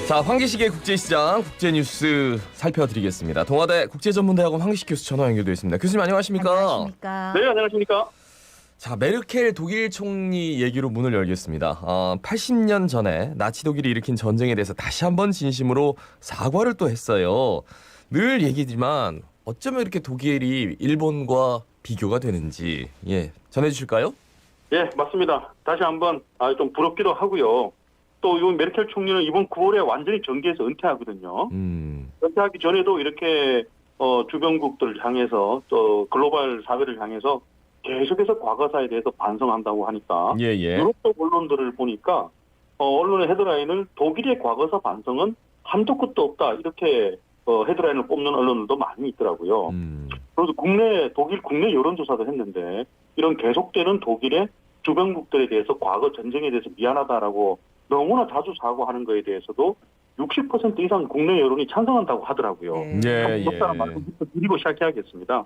자, 황기식의 국제시장 국제뉴스 살펴드리겠습니다. 동아대 국제전문대학원 황기식 교수 전화 연결되어 있습니다. 교수님 안녕하십니까? 안녕하십니까? 네, 안녕하십니까? 자, 메르켈 독일 총리 얘기로 문을 열겠습니다. 80년 전에 나치 독일이 일으킨 전쟁에 대해서 다시 한번 진심으로 사과를 또 했어요. 늘 얘기지만 어쩌면 이렇게 독일이 일본과 비교가 되는지 전해주실까요? 예, 맞습니다. 다시 한번 좀 부럽기도 하고요. 또 이 메르켈 총리는 이번 9월에 완전히 정계에서 은퇴하거든요. 은퇴하기 전에도 이렇게 주변국들을 향해서 또 글로벌 사회를 향해서 계속해서 과거사에 대해서 반성한다고 하니까 유럽 쪽 언론들을 보니까 언론의 헤드라인을 독일의 과거사 반성은 한도 끝도 없다 이렇게 헤드라인을 뽑는 언론들도 많이 있더라고요. 그래서 독일 국내 여론조사도 했는데 이런 계속되는 독일의 주변국들에 대해서 과거 전쟁에 대해서 미안하다라고 너무나 자주 사과하는 거에 대해서도 60% 이상 국내 여론이 찬성한다고 하더라고요. 그렇다는 말씀부터 드리고 시작해야겠습니다.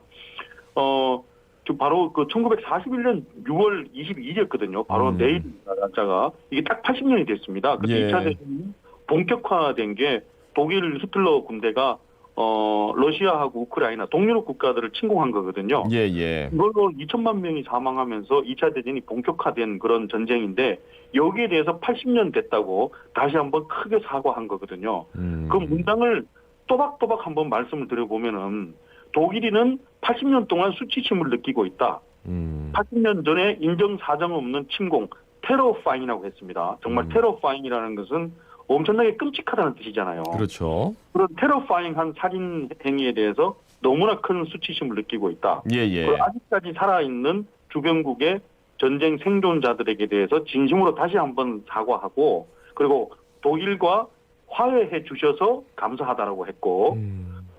바로 그 1941년 6월 22일이었거든요. 바로 내일 날짜가 이게 딱 80년이 됐습니다. 그때 2차 대전이 본격화된 게 독일 히틀러 군대가 러시아하고 우크라이나 동유럽 국가들을 침공한 거거든요. 이걸로 2천만 명이 사망하면서 2차 대전이 본격화된 그런 전쟁인데 여기에 대해서 80년 됐다고 다시 한번 크게 사과한 거거든요. 그 문장을 또박또박 한번 말씀을 드려보면은 독일인은 80년 동안 수치심을 느끼고 있다. 80년 전에 인정사정 없는 침공, 테러파인이라고 했습니다. 정말 테러파인이라는 것은 엄청나게 끔찍하다는 뜻이잖아요. 그렇죠. 그런 테러파잉한 살인 행위에 대해서 너무나 큰 수치심을 느끼고 있다. 그리고 아직까지 살아있는 주변국의 전쟁 생존자들에게 대해서 진심으로 다시 한번 사과하고 그리고 독일과 화해해 주셔서 감사하다라고 했고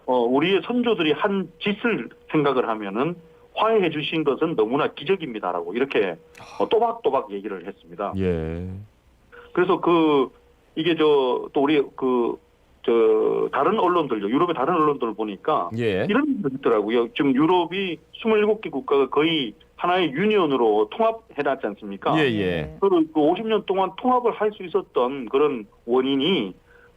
우리의 선조들이 한 짓을 생각을 하면은 화해해 주신 것은 너무나 기적입니다라고 이렇게 또박또박 얘기를 했습니다. 그래서 이게 또 우리 다른 언론들요. 유럽의 다른 언론들을 보니까 이런 일이 있더라고요. 지금 유럽이 27개 국가가 거의 하나의 유니언으로 통합해놨지 않습니까? 그리고 그 50년 동안 통합을 할 수 있었던 그런 원인이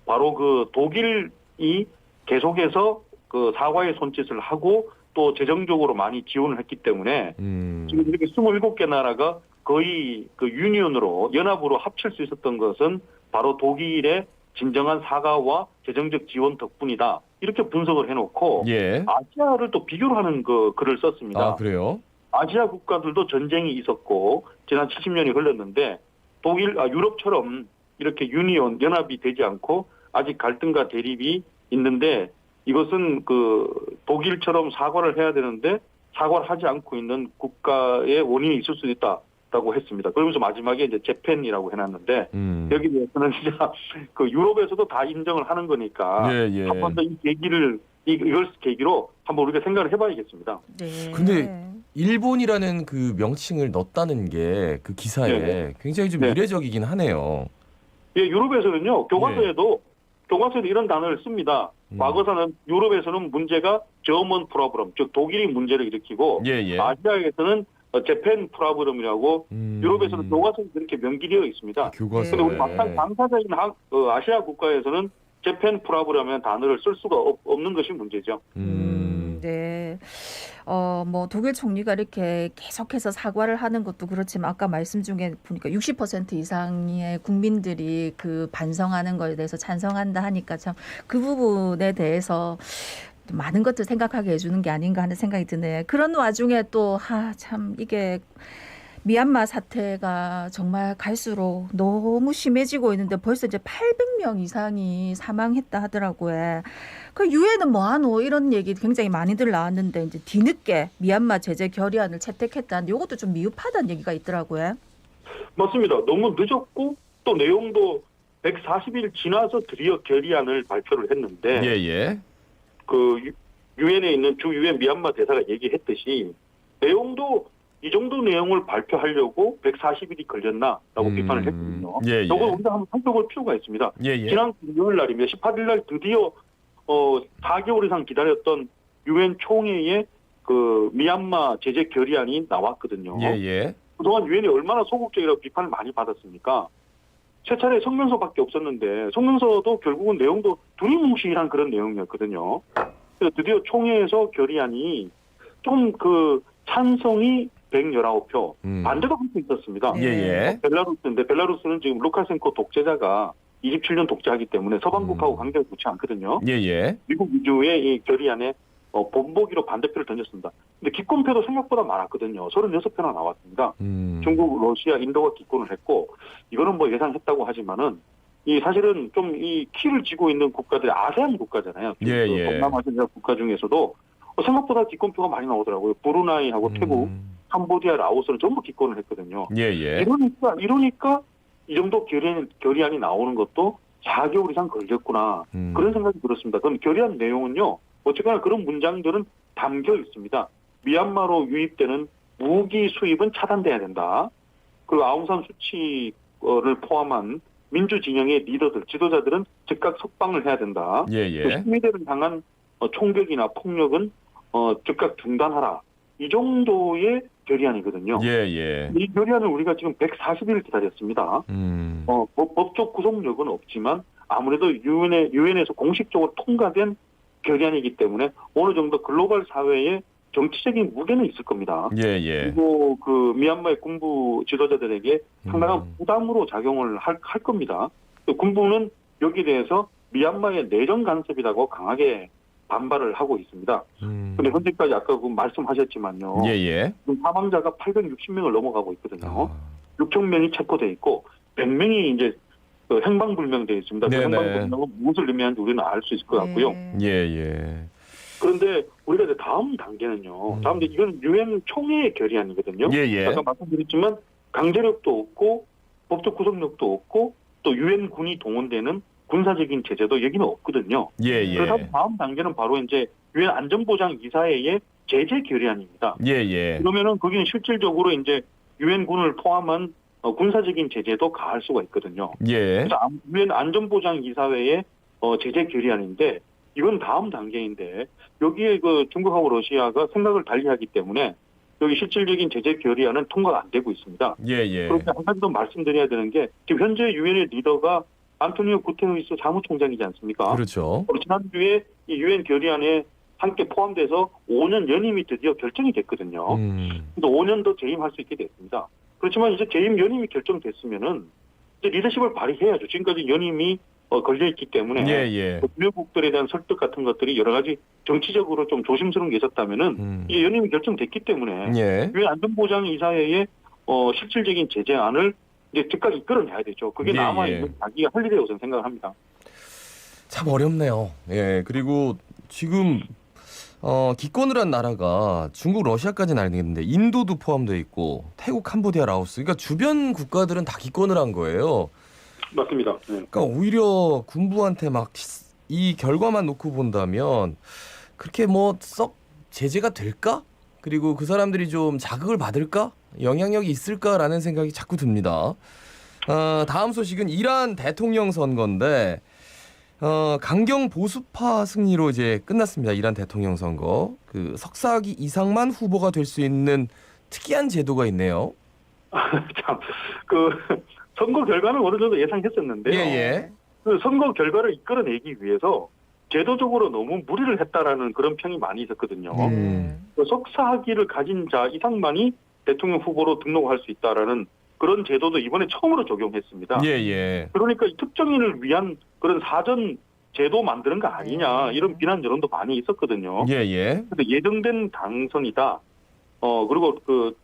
바로 그 독일이 계속해서 그 사과의 손짓을 하고 또 재정적으로 많이 지원을 했기 때문에 지금 이렇게 27개 나라가 거의 그 유니언으로 연합으로 합칠 수 있었던 것은 바로 독일의 진정한 사과와 재정적 지원 덕분이다. 이렇게 분석을 해놓고 아시아를 또 비교를 하는 글을 썼습니다. 그래요? 아시아 국가들도 전쟁이 있었고 지난 70년이 흘렀는데 유럽처럼 이렇게 유니온 연합이 되지 않고 아직 갈등과 대립이 있는데 이것은 독일처럼 사과를 해야 되는데 사과를 하지 않고 있는 국가의 원인이 있을 수 있다라고 했습니다. 그러면서 마지막에 이제 재팬이라고 해놨는데 여기 대해서는 진짜 유럽에서도 다 인정을 하는 거니까 한 번 더 이 계기를 이걸 계기로 한번 우리가 생각을 해봐야겠습니다. 근데 일본이라는 그 명칭을 넣었다는 게 그 기사에 굉장히 좀 이례적이긴 하네요. 유럽에서는요 교과서에도 이런 단어를 씁니다. 과거사는 유럽에서는 문제가 저먼 프로브럼, 즉 독일이 문제를 일으키고 아시아에서는 재팬 프로브럼이라고 유럽에서는 교과서에 그렇게 명기되어 있습니다. 그런데 우리 막상 당사자인 아시아 국가에서는 재팬 프로브럼이라는 단어를 쓸 수가 없는 것이 문제죠. 네. 뭐 독일 총리가 이렇게 계속해서 사과를 하는 것도 그렇지만 아까 말씀 중에 보니까 60% 이상의 국민들이 그 반성하는 거에 대해서 찬성한다 하니까 참 그 부분에 대해서 많은 것들 생각하게 해주는 게 아닌가 하는 생각이 드네. 그런 와중에 또 참 이게 미얀마 사태가 정말 갈수록 너무 심해지고 있는데 벌써 이제 800명 이상이 사망했다 하더라고요. 그 유엔은 뭐하노 이런 얘기 굉장히 많이들 나왔는데 이제 뒤늦게 미얀마 제재 결의안을 채택했다는데 이것도 좀 미흡하다는 얘기가 있더라고요. 맞습니다. 너무 늦었고 또 내용도 140일 지나서 드디어 결의안을 발표를 했는데 그 유엔에 있는 주 유엔 미얀마 대사가 얘기했듯이 내용도 이 정도 내용을 발표하려고 140일이 걸렸나라고 비판을 했거든요. 이걸 우리가 한번 살펴볼 필요가 있습니다. 지난 금요일 날입니다. 18일 날 드디어 4개월 이상 기다렸던 유엔 총회의 그 미얀마 제재 결의안이 나왔거든요. 그동안 유엔이 얼마나 소극적이라고 비판을 많이 받았습니까? 세 차례 성명서밖에 없었는데 성명서도 결국은 내용도 두리뭉실한 그런 내용이었거든요. 그래서 드디어 총회에서 결의안이 좀 그 찬성이 119표, 반대도 한 표 있었습니다. 예. 벨라루스인데 벨라루스는 지금 루카센코 독재자가 27년 독재하기 때문에 서방국하고 관계가 좋지 않거든요. 예. 미국 위주의 이 결의안에 본보기로 반대표를 던졌습니다. 근데 기권표도 생각보다 많았거든요. 36표나 나왔습니다. 중국, 러시아, 인도가 기권을 했고 이거는 뭐 예상했다고 하지만은 이 사실은 좀 이 키를 쥐고 있는 국가들이 아세안 국가잖아요. 예. 동남아시아 국가 중에서도 생각보다 기권표가 많이 나오더라고요. 브루나이하고 태국, 캄보디아, 라오스는 전부 기권을 했거든요. 예. 이러니까 이 정도 결의안이 나오는 것도 4개월 이상 걸렸구나. 그런 생각이 들었습니다. 그럼 결의안 내용은요. 어쨌거나 그런 문장들은 담겨 있습니다. 미얀마로 유입되는 무기 수입은 차단돼야 된다. 그리고 아웅산 수치를 포함한 민주 진영의 리더들, 지도자들은 즉각 석방을 해야 된다. 시민들을 향한 총격이나 폭력은 즉각 중단하라. 이 정도의 결의안이거든요. 이 결의안을 우리가 지금 140일 기다렸습니다. 법적 구속력은 없지만 아무래도 유엔에서 공식적으로 통과된 결의안이기 때문에 어느 정도 글로벌 사회에 정치적인 무게는 있을 겁니다. 그리고 그 미얀마의 군부 지도자들에게 상당한 부담으로 작용을 할 겁니다. 군부는 여기에 대해서 미얀마의 내정 간섭이라고 강하게 반발을 하고 있습니다. 그런데 현재까지 아까 그 말씀하셨지만요. 지금 사망자가 860명을 넘어가고 있거든요. 6천 명이 체포돼 있고 100명이 이제 행방불명되어 있습니다. 그 행방불명은 무엇을 의미하는지 우리는 알 수 있을 것 같고요. 그런데 우리가 이제 다음 단계는요. 이건 유엔 총회의 결의안이거든요. 아까 말씀드렸지만 강제력도 없고 법적 구속력도 없고 또 유엔군이 동원되는 군사적인 제재도 여기는 없거든요. 그래서 다음 단계는 바로 이제 유엔 안전보장 이사회의 제재 결의안입니다. 그러면은 거기는 실질적으로 이제 유엔군을 포함한 군사적인 제재도 가할 수가 있거든요. 그래서 유엔 안전보장 이사회의 제재 결의안인데 이건 다음 단계인데 여기에 그 중국하고 러시아가 생각을 달리하기 때문에 여기 실질적인 제재 결의안은 통과가 안 되고 있습니다. 그런데 한 가지 더 말씀드려야 되는 게 지금 현재 유엔의 리더가 안토니오 구테르스 사무총장이지 않습니까? 그렇죠. 지난주에 이 유엔 결의안에 함께 포함돼서 5년 연임이 드디어 결정이 됐거든요. 그래서 5년 더 재임할 수 있게 됐습니다. 그렇지만 이제 재임 연임이 결정됐으면은 이제 리더십을 발휘해야죠. 지금까지 연임이 걸려 있기 때문에 주요국들에 대한 설득 같은 것들이 여러 가지 정치적으로 좀 조심스러운 게 있었다면은 이게 연임이 결정됐기 때문에 유엔 안전보장 이사회의 실질적인 제재안을 이제 즉각 이끌어내야 되죠. 그게 남아있는 자기가 할 일이라고 저는 생각을 합니다. 참 어렵네요. 그리고 지금 기권을 한 나라가 중국, 러시아까지는 알겠는데 인도도 포함되어 있고 태국, 캄보디아, 라오스. 그러니까 주변 국가들은 다 기권을 한 거예요. 맞습니다. 그러니까 오히려 군부한테 막 이 결과만 놓고 본다면 그렇게 뭐 썩 제재가 될까? 그리고 그 사람들이 좀 자극을 받을까? 영향력이 있을까라는 생각이 자꾸 듭니다. 다음 소식은 이란 대통령 선거인데 강경 보수파 승리로 이제 끝났습니다. 이란 대통령 선거. 그 석사학위 이상만 후보가 될 수 있는 특이한 제도가 있네요. 참, 그 선거 결과는 어느 정도 예상했었는데요. 그 선거 결과를 이끌어내기 위해서 제도적으로 너무 무리를 했다라는 그런 평이 많이 있었거든요. 그 석사학위를 가진 자 이상만이 대통령 후보로 등록할 수 있다라는 그런 제도도 이번에 처음으로 적용했습니다. 그러니까 특정인을 위한 그런 사전 제도 만드는 거 아니냐 이런 비난 여론도 많이 있었거든요. 그런데 예정된 당선이다. 그리고 그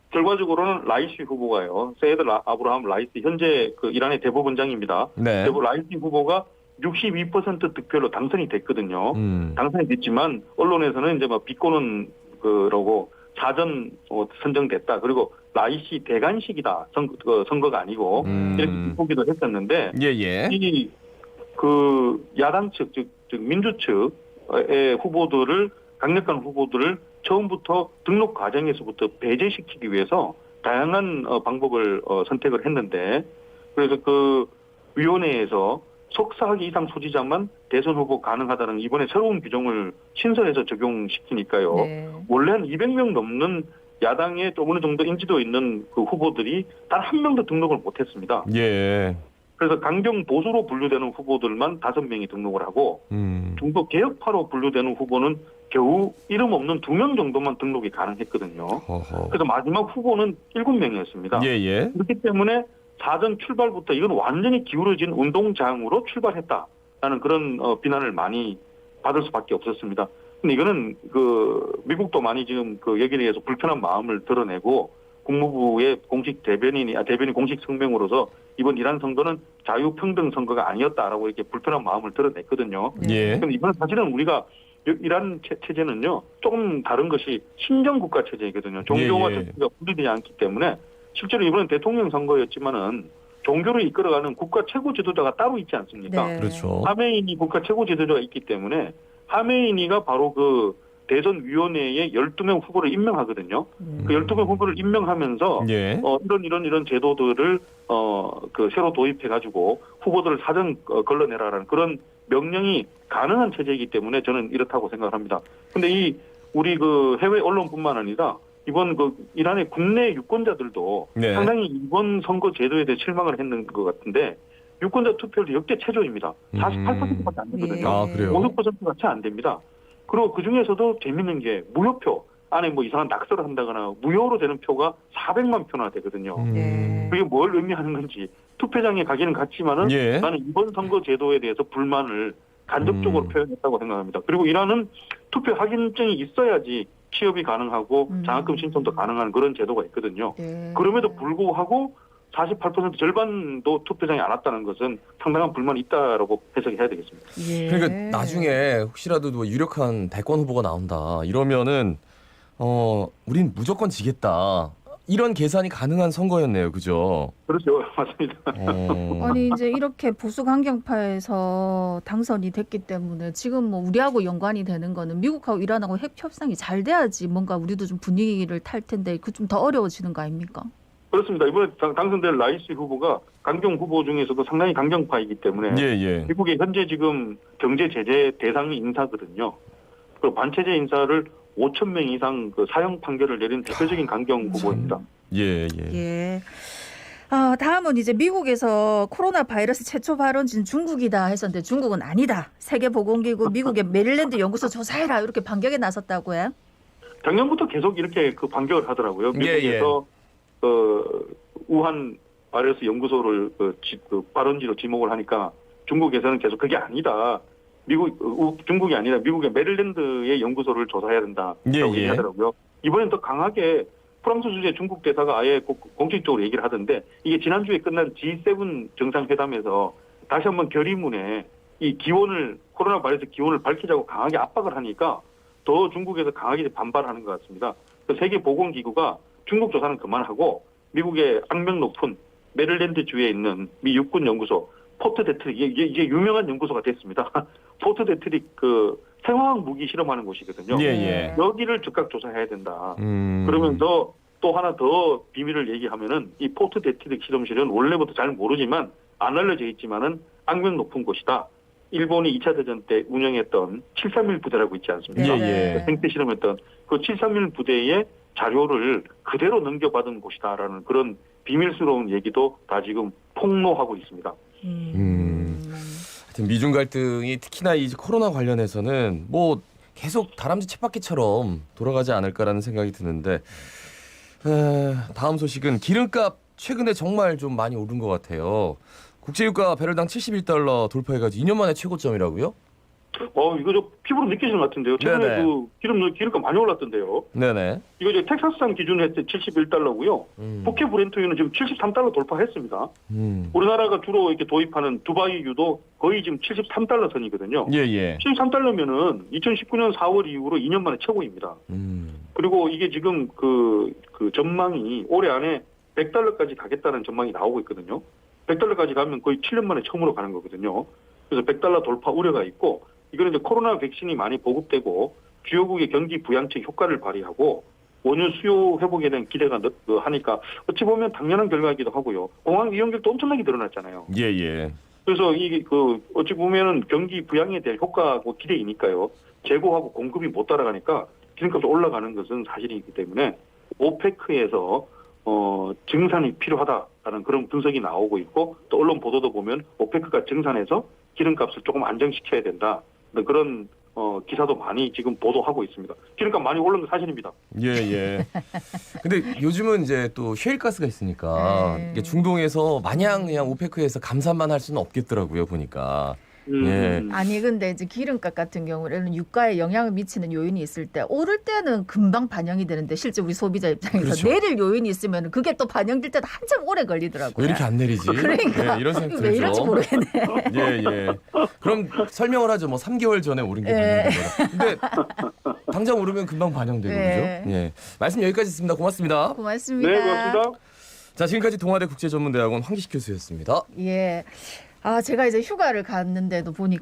결과적으로는 라이시 후보가요. 세이드 아브라함 라이시 현재 그 이란의 대법원장입니다. 라이시 후보가 62% 득표로 당선이 됐거든요. 당선이 됐지만 언론에서는 이제 막 비꼬는 그러고 사전 선정됐다. 그리고 라이시 대관식이다. 선거가 아니고 이렇게 보기도 했었는데 이 그 야당 측, 즉 민주 측의 후보들을 강력한 후보들을 처음부터 등록 과정에서부터 배제시키기 위해서 다양한 방법을 선택을 했는데 그래서 그 위원회에서 석사학위 이상 소지자만 대선 후보 가능하다는 이번에 새로운 규정을 신설해서 적용시키니까요. 원래 한 200명 넘는 야당에 좀 어느 정도 인지도 있는 그 후보들이 단 한 명도 등록을 못했습니다. 그래서 강경 보수로 분류되는 후보들만 5명이 등록을 하고 중도 개혁파로 분류되는 후보는 겨우 이름 없는 2명 정도만 등록이 가능했거든요. 어허. 그래서 마지막 후보는 7명이었습니다. 예. 그렇기 때문에 사전 출발부터 이건 완전히 기울어진 운동장으로 출발했다라는 그런 비난을 많이 받을 수밖에 없었습니다. 근데 이거는 미국도 많이 지금 여기에 대해서 불편한 마음을 드러내고 국무부의 공식 대변인이 공식 성명으로서 이번 이란 선거는 자유평등 선거가 아니었다라고 이렇게 불편한 마음을 드러냈거든요. 예. 그런데 이번에 사실은 우리가 이란 체제는요 조금 다른 것이 신정 국가 체제이거든요. 종교와 정치가 분리되지 않기 때문에 실제로 이번엔 대통령 선거였지만은 종교를 이끌어가는 국가 최고 지도자가 따로 있지 않습니까? 네. 그렇죠. 하메이니 국가 최고 지도자가 있기 때문에 하메이니가 바로 대선위원회에 12명 후보를 임명하거든요. 그 12명 후보를 임명하면서 예. 이런 제도들을 새로 도입해가지고 후보들을 사전 걸러내라라는 그런 명령이 가능한 체제이기 때문에 저는 이렇다고 생각을 합니다. 근데 우리 해외 언론뿐만 아니라 이번 이란의 국내 유권자들도 네. 상당히 이번 선거 제도에 대해 실망을 했는 것 같은데 유권자 투표율도 역대 최저입니다. 48%밖에 안 되거든요. 아, 그래요? 50%가 채 안 됩니다. 그리고 그 중에서도 재밌는 게 무효표 안에 이상한 낙서를 한다거나 무효로 되는 표가 400만 표나 되거든요. 네. 그게 뭘 의미하는 건지 투표장에 가기는 갔지만은 예. 나는 이번 선거 제도에 대해서 불만을 간접적으로 표현했다고 생각합니다. 그리고 이란은 투표 확인증이 있어야지 취업이 가능하고 장학금 신청도 가능한 그런 제도가 있거든요. 네. 그럼에도 불구하고 48% 절반도 투표장에 안 왔다는 것은 상당한 불만이 있다라고 해석해야 되겠습니다. 예. 그러니까 나중에 혹시라도 유력한 대권 후보가 나온다 이러면은 우린 무조건 지겠다 이런 계산이 가능한 선거였네요, 그죠? 그렇죠, 맞습니다. 아니 이제 이렇게 보수 강경파에서 당선이 됐기 때문에 지금 우리하고 연관이 되는 거는 미국하고 이란하고 핵 협상이 잘 돼야지 뭔가 우리도 좀 분위기를 탈 텐데 그 좀 더 어려워지는 거 아닙니까? 그렇습니다. 이번에 당선될 라이시 후보가 강경 후보 중에서도 상당히 강경파이기 때문에 예. 미국의 현재 지금 경제 제재 대상이 인사거든요. 그리고 반체제 인사를 5천 명 이상 사형 판결을 내린 대표적인 강경 후보입니다. 예. 다음은 이제 미국에서 코로나 바이러스 최초 발원지는 중국이다 했었는데 중국은 아니다. 세계보건기구 미국의 메릴랜드 연구소 조사해라 이렇게 반격에 나섰다고요? 작년부터 계속 이렇게 반격을 하더라고요. 미국에서 우한 바이러스 연구소를 발원지로 지목을 하니까 중국에서는 계속 그게 아니다. 중국이 아니라 미국의 메릴랜드의 연구소를 조사해야 된다라고 얘기하더라고요. 이번엔 더 강하게 프랑스 주재 중국 대사가 아예 공식적으로 얘기를 하던데 이게 지난주에 끝난 G7 정상회담에서 다시 한번 결의문에 이 코로나 바이러스 기원을 밝히자고 강하게 압박을 하니까 더 중국에서 강하게 반발하는 것 같습니다. 세계보건기구가 중국 조사는 그만하고 미국의 악명 높은 메릴랜드 주에 있는 미 육군 연구소 포트 데트릭 이게 유명한 연구소가 됐습니다. 포트 데트릭 생화학 무기 실험하는 곳이거든요. 여기를 즉각 조사해야 된다. 그러면서 또 하나 더 비밀을 얘기하면은 이 포트 데트릭 실험실은 원래부터 잘 모르지만 안 알려져 있지만은 악명 높은 곳이다. 일본이 2차 대전 때 운영했던 731 부대라고 있지 않습니까? 생태 실험했던 그 731 부대의 자료를 그대로 넘겨받은 곳이다라는 그런 비밀스러운 얘기도 다 지금 폭로하고 있습니다. 하여튼 미중 갈등이 특히나 이 코로나 관련해서는 계속 다람쥐 쳇바퀴처럼 돌아가지 않을까라는 생각이 드는데 다음 소식은 기름값 최근에 정말 좀 많이 오른 것 같아요. 국제유가 배럴당 71달러 돌파해가지고 2년 만에 최고점이라고요? 이거 저 피부로 느끼시는 것 같은데요. 최근에 기름값 많이 올랐던데요. 네네. 이거 이제 텍사스산 기준으로 했을 때 71달러고요. 북해 브렌트유는 지금 73달러 돌파했습니다. 우리나라가 주로 이렇게 도입하는 두바이유도 거의 지금 73달러 선이거든요. 73달러면은 2019년 4월 이후로 2년 만에 최고입니다. 그리고 이게 지금 그 전망이 올해 안에 100달러까지 가겠다는 전망이 나오고 있거든요. 100달러까지 가면 거의 7년 만에 처음으로 가는 거거든요. 그래서 100달러 돌파 우려가 있고 이거는 이제 코로나 백신이 많이 보급되고 주요국의 경기 부양책 효과를 발휘하고 원유 수요 회복에 대한 기대가 하니까 어찌 보면 당연한 결과이기도 하고요. 공항 이용객도 엄청나게 늘어났잖아요. 그래서 이게 어찌 보면은 경기 부양에 대한 효과고 기대이니까요. 재고하고 공급이 못 따라가니까 기름값이 올라가는 것은 사실이기 때문에 오페크에서 증산이 필요하다라는 그런 분석이 나오고 있고 또 언론 보도도 보면 오페크가 증산해서 기름값을 조금 안정시켜야 된다. 그런 기사도 많이 지금 보도하고 있습니다. 기름값 많이 오른 건 사실입니다. 예. 근데 요즘은 이제 또 셰일가스가 있으니까 네. 이게 중동에서 마냥 그냥 오페크에서 감산만 할 수는 없겠더라고요, 보니까. 예. 아니 근데 이제 기름값 같은 경우에는 유가에 영향을 미치는 요인이 있을 때 오를 때는 금방 반영이 되는데 실제 우리 소비자 입장에서 그렇죠. 내릴 요인이 있으면 그게 또 반영될 때도 한참 오래 걸리더라고요. 왜 이렇게 안 내리지? 그러니까 예, 이런 생각 들죠. 왜 이런지 모르겠네. 예. 그럼 설명을 하죠. 뭐 3개월 전에 오른 게 예. 반영된 거라. 근데 당장 오르면 금방 반영되고 예. 그죠? 예. 말씀 여기까지 있습니다. 고맙습니다. 고맙습니다. 네, 고맙습니다. 자, 지금까지 동아대 국제전문대학원 황기식 교수였습니다. 예. 제가 이제 휴가를 갔는데도 보니까